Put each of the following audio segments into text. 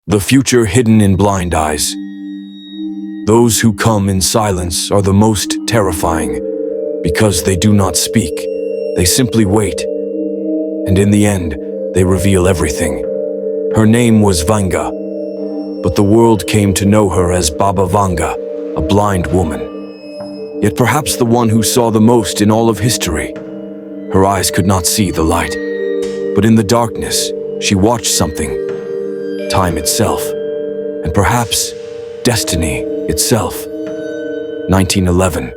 The future hidden in blind eyes. Those who come in silence are the most terrifying, because they do not speak, they simply wait. And in the end, they reveal everything. Her name was Vanga, but the world came to know her as Baba Vanga, a blind woman. Yet perhaps the one who saw the most in all of history. Her eyes could not see the light, but in the darkness, she watched something. Time itself, and perhaps destiny itself. 1911.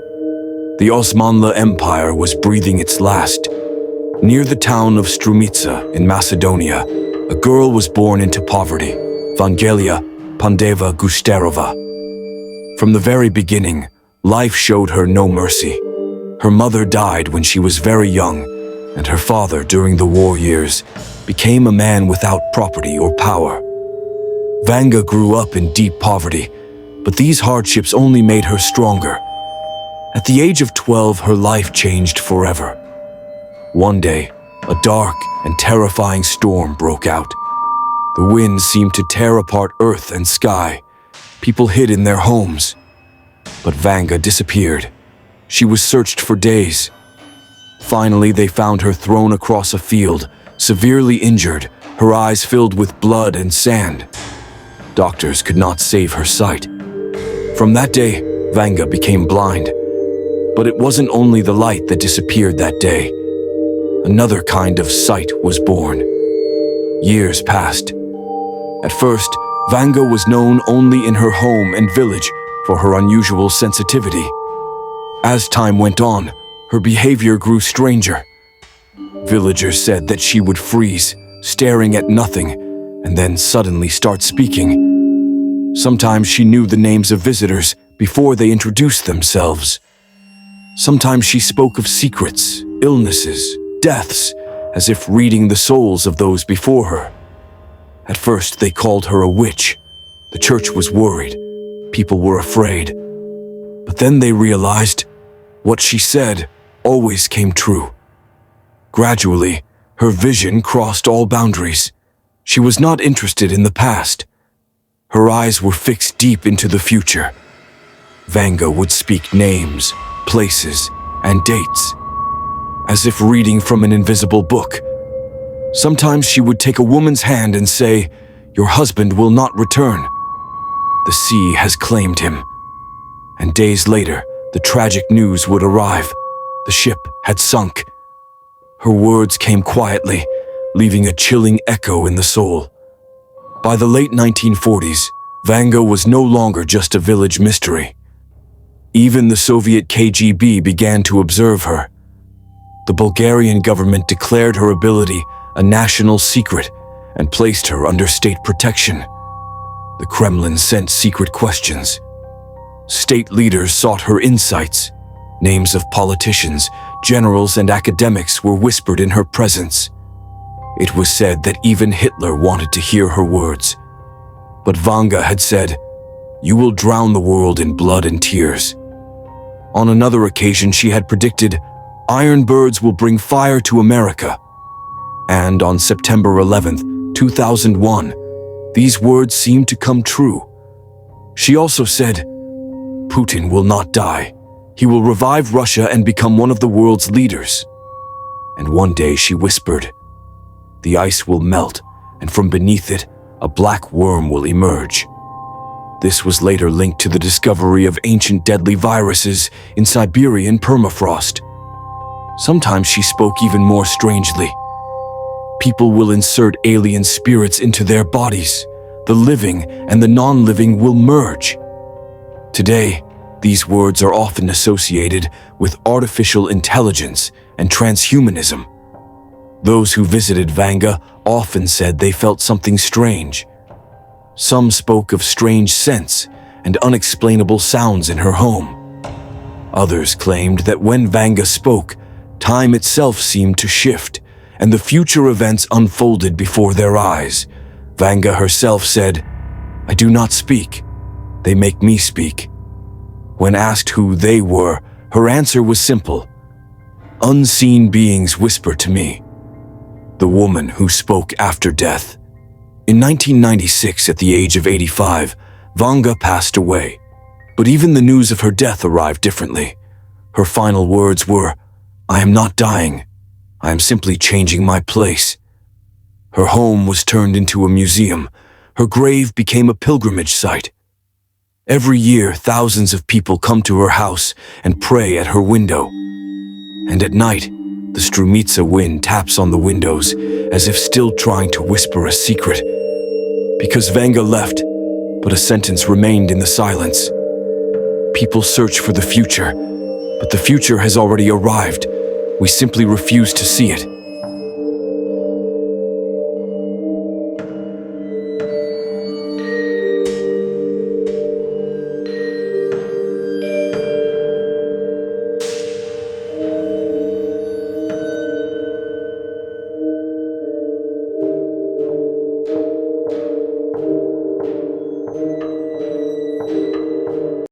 The Osmanlı Empire was breathing its last. Near the town of Strumica in Macedonia, a girl was born into poverty, Vangelia Pandeva Gusterova. From the very beginning, life showed her no mercy. Her mother died when she was very young, and her father, during the war years, became a man without property or power. Vanga grew up in deep poverty, but these hardships only made her stronger. At the age of 12, her life changed forever. One day, a dark and terrifying storm broke out. The wind seemed to tear apart earth and sky. People hid in their homes. But Vanga disappeared. She was searched for days. Finally, they found her thrown across a field, severely injured, her eyes filled with blood and sand. Doctors could not save her sight. From that day, Vanga became blind. But it wasn't only the light that disappeared that day. Another kind of sight was born. Years passed. At first, Vanga was known only in her home and village for her unusual sensitivity. As time went on, her behavior grew stranger. Villagers said that she would freeze, staring at nothing, and then suddenly start speaking. Sometimes she knew the names of visitors before they introduced themselves. Sometimes she spoke of secrets, illnesses, deaths, as if reading the souls of those before her. At first, they called her a witch. The church was worried. People were afraid. But then they realized what she said always came true. Gradually, her vision crossed all boundaries. She was not interested in the past. Her eyes were fixed deep into the future. Vanga would speak names, places, and dates, as if reading from an invisible book. Sometimes she would take a woman's hand and say, "Your husband will not return. The sea has claimed him." And days later, the tragic news would arrive. The ship had sunk. Her words came quietly, leaving a chilling echo in the soul. By the late 1940s, Vanga was no longer just a village mystery. Even the Soviet KGB began to observe her. The Bulgarian government declared her ability a national secret and placed her under state protection. The Kremlin sent secret questions. State leaders sought her insights. Names of politicians, generals, and academics were whispered in her presence. It was said that even Hitler wanted to hear her words. But Vanga had said, "You will drown the world in blood and tears." On another occasion, she had predicted, "Iron birds will bring fire to America." And on September 11th, 2001, these words seemed to come true. She also said, "Putin will not die. He will revive Russia and become one of the world's leaders." And one day she whispered, "The ice will melt, and from beneath it, a black worm will emerge." This was later linked to the discovery of ancient deadly viruses in Siberian permafrost. Sometimes she spoke even more strangely. "People will insert alien spirits into their bodies. The living and the non-living will merge." Today, these words are often associated with artificial intelligence and transhumanism. Those who visited Vanga often said they felt something strange. Some spoke of strange scents and unexplainable sounds in her home. Others claimed that when Vanga spoke, time itself seemed to shift, and the future events unfolded before their eyes. Vanga herself said, "I do not speak. They make me speak." When asked who they were, her answer was simple. "Unseen beings whisper to me. The woman who spoke after death." In 1996, at the age of 85, Vanga passed away. But even the news of her death arrived differently. Her final words were, "I am not dying. I am simply changing my place." Her home was turned into a museum. Her grave became a pilgrimage site. Every year, thousands of people come to her house and pray at her window. And at night, the Strumitsa wind taps on the windows as if still trying to whisper a secret. Because Vanga left, but a sentence remained in the silence. People search for the future, but the future has already arrived. We simply refuse to see it.